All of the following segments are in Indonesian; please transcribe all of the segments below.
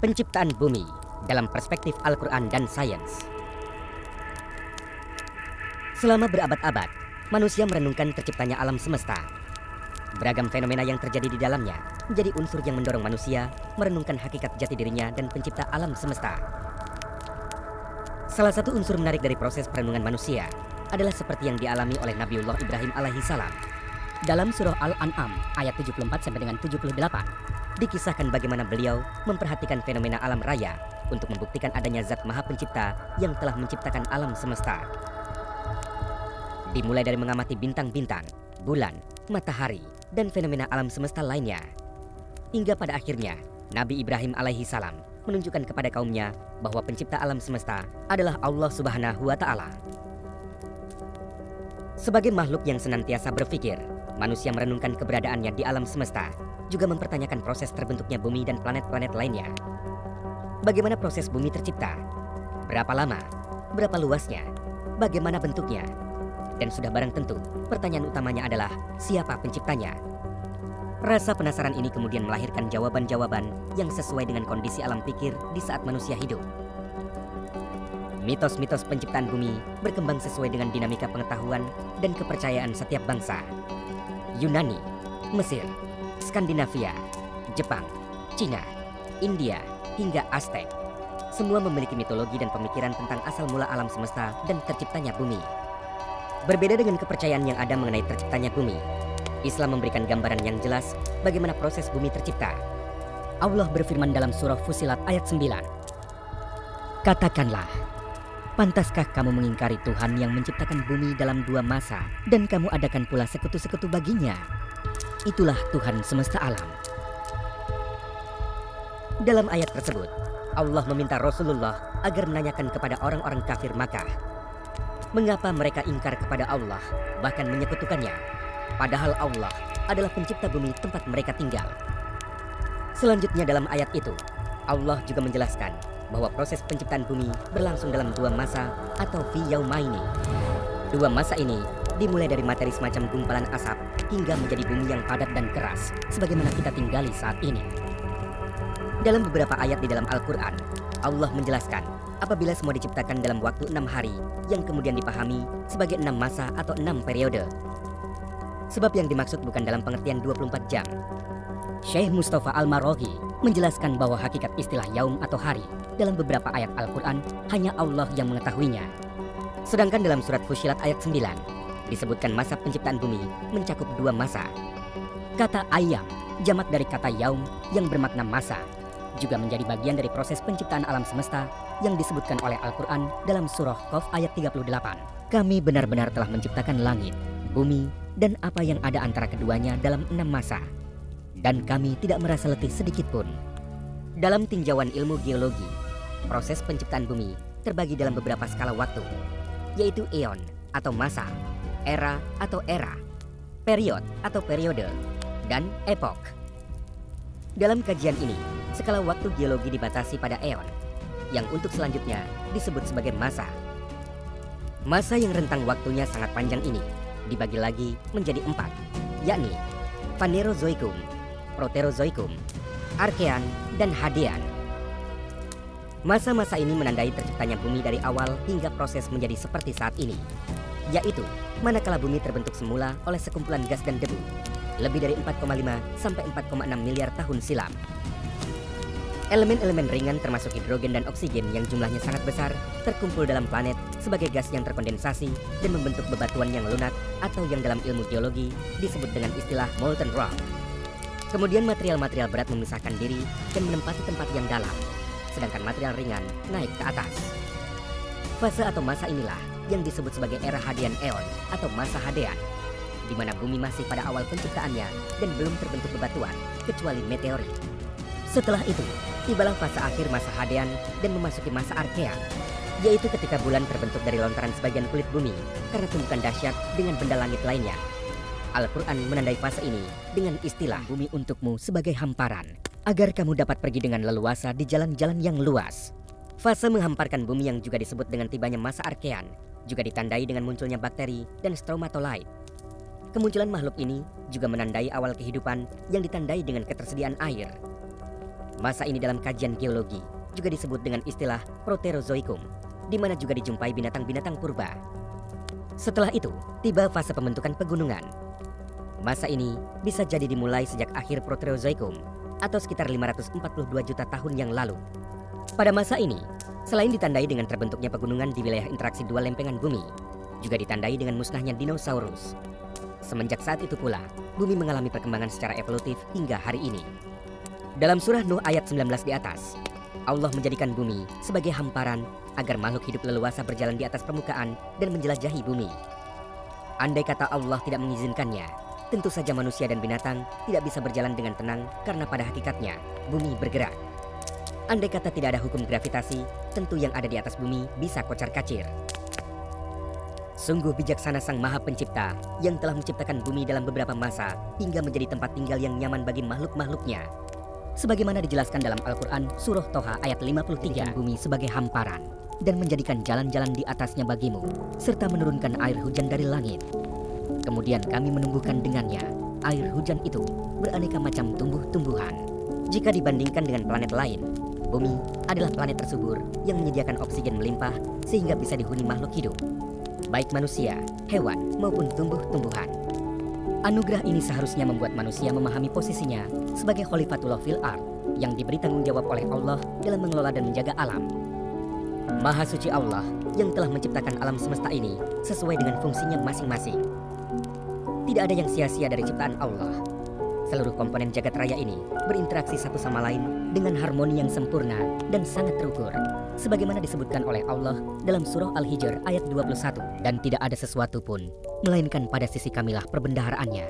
Penciptaan bumi dalam perspektif Al-Quran dan sains. Selama berabad-abad, manusia merenungkan terciptanya alam semesta. Beragam fenomena yang terjadi di dalamnya menjadi unsur yang mendorong manusia merenungkan hakikat jati dirinya dan pencipta alam semesta. Salah satu unsur menarik dari proses perenungan manusia adalah seperti yang dialami oleh Nabiullah Ibrahim alaihissalam. Dalam surah Al-An'am ayat 74-78, dikisahkan bagaimana beliau memperhatikan fenomena alam raya untuk membuktikan adanya zat maha pencipta yang telah menciptakan alam semesta. Dimulai dari mengamati bintang-bintang, bulan, matahari, dan fenomena alam semesta lainnya. Hingga pada akhirnya, Nabi Ibrahim alaihissalam menunjukkan kepada kaumnya bahwa pencipta alam semesta adalah Allah Subhanahu wa Ta'ala. Sebagai makhluk yang senantiasa berpikir, manusia merenungkan keberadaannya di alam semesta, juga mempertanyakan proses terbentuknya bumi dan planet-planet lainnya. Bagaimana proses bumi tercipta? Berapa lama? Berapa luasnya? Bagaimana bentuknya? Dan sudah barang tentu, pertanyaan utamanya adalah siapa penciptanya? Rasa penasaran ini kemudian melahirkan jawaban-jawaban yang sesuai dengan kondisi alam pikir di saat manusia hidup. Mitos-mitos penciptaan bumi berkembang sesuai dengan dinamika pengetahuan dan kepercayaan setiap bangsa. Yunani, Mesir, Skandinavia, Jepang, Cina, India, hingga Aztec. Semua memiliki mitologi dan pemikiran tentang asal mula alam semesta dan terciptanya bumi. Berbeda dengan kepercayaan yang ada mengenai terciptanya bumi, Islam memberikan gambaran yang jelas bagaimana proses bumi tercipta. Allah berfirman dalam surah Fussilat ayat 9. Katakanlah, pantaskah kamu mengingkari Tuhan yang menciptakan bumi dalam 2 masa dan kamu adakan pula sekutu-sekutu baginya? Itulah Tuhan semesta alam. Dalam ayat tersebut, Allah meminta Rasulullah agar menanyakan kepada orang-orang kafir Makkah, mengapa mereka ingkar kepada Allah, bahkan menyekutukannya, padahal Allah adalah pencipta bumi tempat mereka tinggal. Selanjutnya dalam ayat itu, Allah juga menjelaskan bahwa proses penciptaan bumi berlangsung dalam 2 masa atau fi yaumaini. 2 masa ini dimulai dari materi semacam gumpalan asap hingga menjadi bumi yang padat dan keras sebagaimana kita tinggali saat ini. Dalam beberapa ayat di dalam Al-Quran, Allah menjelaskan apabila semua diciptakan dalam waktu 6 hari yang kemudian dipahami sebagai 6 masa atau 6 periode. Sebab yang dimaksud bukan dalam pengertian 24 jam. Syekh Mustafa Al-Maraghi menjelaskan bahwa hakikat istilah yaum atau hari dalam beberapa ayat Al-Quran hanya Allah yang mengetahuinya. Sedangkan dalam surat Fussilat ayat 9 disebutkan masa penciptaan bumi mencakup 2 masa. Kata ayam, jamak dari kata yaum yang bermakna masa, juga menjadi bagian dari proses penciptaan alam semesta yang disebutkan oleh Al-Quran dalam surah Qaf ayat 38. Kami benar-benar telah menciptakan langit, bumi, dan apa yang ada antara keduanya dalam 6 masa. Dan kami tidak merasa letih sedikit pun. Dalam tinjauan ilmu geologi, proses penciptaan bumi terbagi dalam beberapa skala waktu, yaitu eon atau masa, era atau era, period atau periode, dan epoch. Dalam kajian ini, skala waktu geologi dibatasi pada eon, yang untuk selanjutnya disebut sebagai masa. Masa yang rentang waktunya sangat panjang ini dibagi lagi menjadi 4, yakni Phanerozoikum, Proterozoikum, Archean, dan Hadean. Masa-masa ini menandai terciptanya bumi dari awal hingga proses menjadi seperti saat ini, yaitu manakala bumi terbentuk semula oleh sekumpulan gas dan debu lebih dari 4,5 sampai 4,6 miliar tahun silam. Elemen-elemen ringan termasuk hidrogen dan oksigen yang jumlahnya sangat besar terkumpul dalam planet sebagai gas yang terkondensasi dan membentuk bebatuan yang lunak atau yang dalam ilmu geologi disebut dengan istilah molten rock. Kemudian material-material berat memisahkan diri dan menempati tempat yang dalam, sedangkan material ringan naik ke atas. Fase atau masa inilah yang disebut sebagai era Hadean Eon atau masa Hadean, di mana bumi masih pada awal penciptaannya dan belum terbentuk bebatuan kecuali meteorit. Setelah itu, tibalah fase akhir masa Hadean dan memasuki masa Archean, yaitu ketika bulan terbentuk dari lontaran sebagian kulit bumi karena tumbukan dahsyat dengan benda langit lainnya. Al-Quran menandai fase ini dengan istilah bumi untukmu sebagai hamparan, agar kamu dapat pergi dengan leluasa di jalan-jalan yang luas. Fase menghamparkan bumi yang juga disebut dengan tibanya masa Archean juga ditandai dengan munculnya bakteri dan stromatolite. Kemunculan makhluk ini juga menandai awal kehidupan yang ditandai dengan ketersediaan air. Masa ini dalam kajian geologi juga disebut dengan istilah Proterozoikum, di mana juga dijumpai binatang-binatang purba. Setelah itu, tiba fase pembentukan pegunungan. Masa ini bisa jadi dimulai sejak akhir Proterozoikum atau sekitar 542 juta tahun yang lalu. Pada masa ini, selain ditandai dengan terbentuknya pegunungan di wilayah interaksi dua lempengan bumi, juga ditandai dengan musnahnya dinosaurus. Semenjak saat itu pula, bumi mengalami perkembangan secara evolutif hingga hari ini. Dalam surah Nuh ayat 19 di atas, Allah menjadikan bumi sebagai hamparan agar makhluk hidup leluasa berjalan di atas permukaan dan menjelajahi bumi. Andai kata Allah tidak mengizinkannya, tentu saja manusia dan binatang tidak bisa berjalan dengan tenang karena pada hakikatnya bumi bergerak. Andai kata tidak ada hukum gravitasi, tentu yang ada di atas bumi bisa kocar-kacir. Sungguh bijaksana Sang Maha Pencipta yang telah menciptakan bumi dalam beberapa masa hingga menjadi tempat tinggal yang nyaman bagi makhluk-makhluknya. Sebagaimana dijelaskan dalam Al-Quran Surah Toha ayat 53, bumi sebagai hamparan dan menjadikan jalan-jalan di atasnya bagimu, serta menurunkan air hujan dari langit. Kemudian kami menumbuhkan dengannya air hujan itu beraneka macam tumbuh-tumbuhan. Jika dibandingkan dengan planet lain, bumi adalah planet tersubur yang menyediakan oksigen melimpah sehingga bisa dihuni makhluk hidup, baik manusia, hewan, maupun tumbuh-tumbuhan. Anugerah ini seharusnya membuat manusia memahami posisinya sebagai Khalifatullah fil Ard yang diberi tanggung jawab oleh Allah dalam mengelola dan menjaga alam. Maha suci Allah yang telah menciptakan alam semesta ini sesuai dengan fungsinya masing-masing. Tidak ada yang sia-sia dari ciptaan Allah. Seluruh komponen jagat raya ini berinteraksi satu sama lain dengan harmoni yang sempurna dan sangat terukur, sebagaimana disebutkan oleh Allah dalam surah Al-Hijr ayat 21. Dan tidak ada sesuatu pun melainkan pada sisi kamilah perbendaharaannya,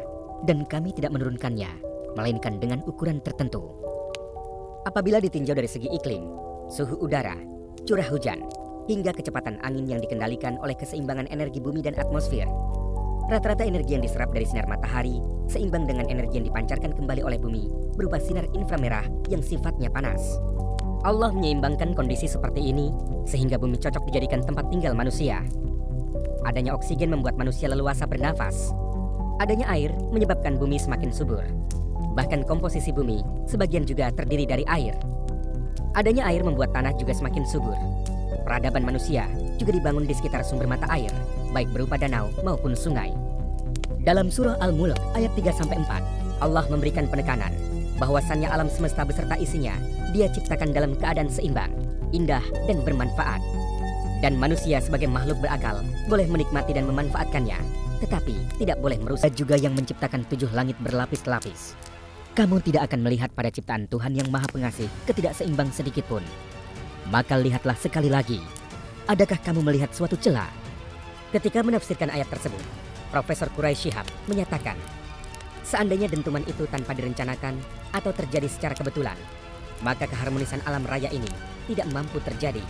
dan kami tidak menurunkannya melainkan dengan ukuran tertentu. Apabila ditinjau dari segi iklim, suhu udara, curah hujan, hingga kecepatan angin yang dikendalikan oleh keseimbangan energi bumi dan atmosfer, rata-rata energi yang diserap dari sinar matahari seimbang dengan energi yang dipancarkan kembali oleh bumi berupa sinar inframerah yang sifatnya panas. Allah menyeimbangkan kondisi seperti ini sehingga bumi cocok dijadikan tempat tinggal manusia. Adanya oksigen membuat manusia leluasa bernafas. Adanya air menyebabkan bumi semakin subur. Bahkan komposisi bumi sebagian juga terdiri dari air. Adanya air membuat tanah juga semakin subur. Peradaban manusia juga dibangun di sekitar sumber mata air, baik berupa danau maupun sungai. Dalam surah Al-Mulk ayat 3-4, Allah memberikan penekanan bahwasannya alam semesta beserta isinya Dia ciptakan dalam keadaan seimbang, indah dan bermanfaat. Dan manusia sebagai makhluk berakal boleh menikmati dan memanfaatkannya, tetapi tidak boleh merusak. Juga yang menciptakan 7 langit berlapis-lapis. Kamu tidak akan melihat pada ciptaan Tuhan yang Maha Pengasih ketidakseimbang sedikit pun. Maka lihatlah sekali lagi, adakah kamu melihat suatu celah? Ketika menafsirkan ayat tersebut, Profesor Quraisy Shihab menyatakan, seandainya dentuman itu tanpa direncanakan atau terjadi secara kebetulan, maka keharmonisan alam raya ini tidak mampu terjadi.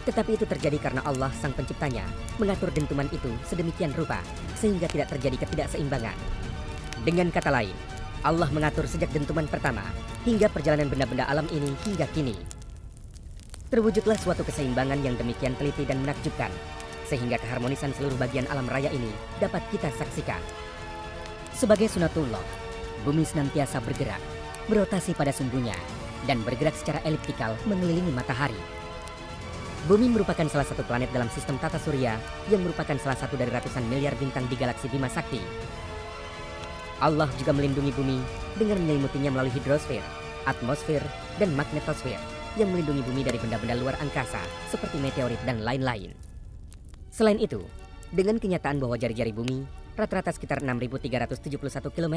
Tetapi itu terjadi karena Allah Sang Penciptanya mengatur dentuman itu sedemikian rupa sehingga tidak terjadi ketidakseimbangan. Dengan kata lain, Allah mengatur sejak dentuman pertama hingga perjalanan benda-benda alam ini hingga kini. Terwujudlah suatu keseimbangan yang demikian teliti dan menakjubkan, sehingga keharmonisan seluruh bagian alam raya ini dapat kita saksikan. Sebagai sunatullah, bumi senantiasa bergerak, berotasi pada sumbunya, dan bergerak secara eliptikal mengelilingi matahari. Bumi merupakan salah satu planet dalam sistem tata surya yang merupakan salah satu dari ratusan miliar bintang di galaksi Bima Sakti. Allah juga melindungi bumi dengan menyelimutinya melalui hidrosfer, atmosfer, dan magnetosfer yang melindungi bumi dari benda-benda luar angkasa seperti meteorit dan lain-lain. Selain itu, dengan kenyataan bahwa jari-jari bumi rata-rata sekitar 6.371 km,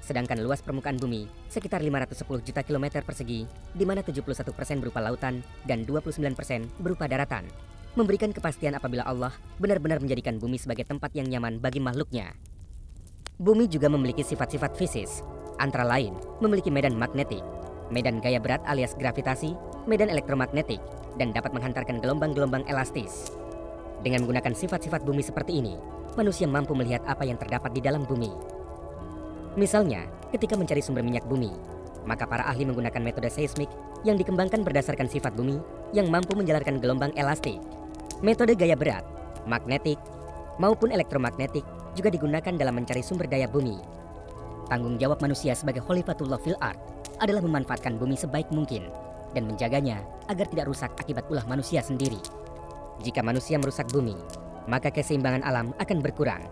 sedangkan luas permukaan bumi sekitar 510 juta kilometer persegi, di mana 71% berupa lautan dan 29% berupa daratan, memberikan kepastian apabila Allah benar-benar menjadikan bumi sebagai tempat yang nyaman bagi makhluknya. Bumi juga memiliki sifat-sifat fisis, antara lain memiliki medan magnetik, medan gaya berat alias gravitasi, medan elektromagnetik, dan dapat menghantarkan gelombang-gelombang elastis. Dengan menggunakan sifat-sifat bumi seperti ini, manusia mampu melihat apa yang terdapat di dalam bumi. Misalnya, ketika mencari sumber minyak bumi, maka para ahli menggunakan metode seismik yang dikembangkan berdasarkan sifat bumi yang mampu menjalarkan gelombang elastik. Metode gaya berat, magnetik, maupun elektromagnetik juga digunakan dalam mencari sumber daya bumi. Tanggung jawab manusia sebagai Khalifatullah fil Ard adalah memanfaatkan bumi sebaik mungkin dan menjaganya agar tidak rusak akibat ulah manusia sendiri. Jika manusia merusak bumi, maka keseimbangan alam akan berkurang.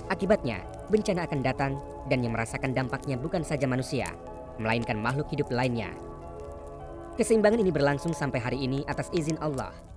Akibatnya, bencana akan datang dan yang merasakan dampaknya bukan saja manusia, melainkan makhluk hidup lainnya. Keseimbangan ini berlangsung sampai hari ini atas izin Allah.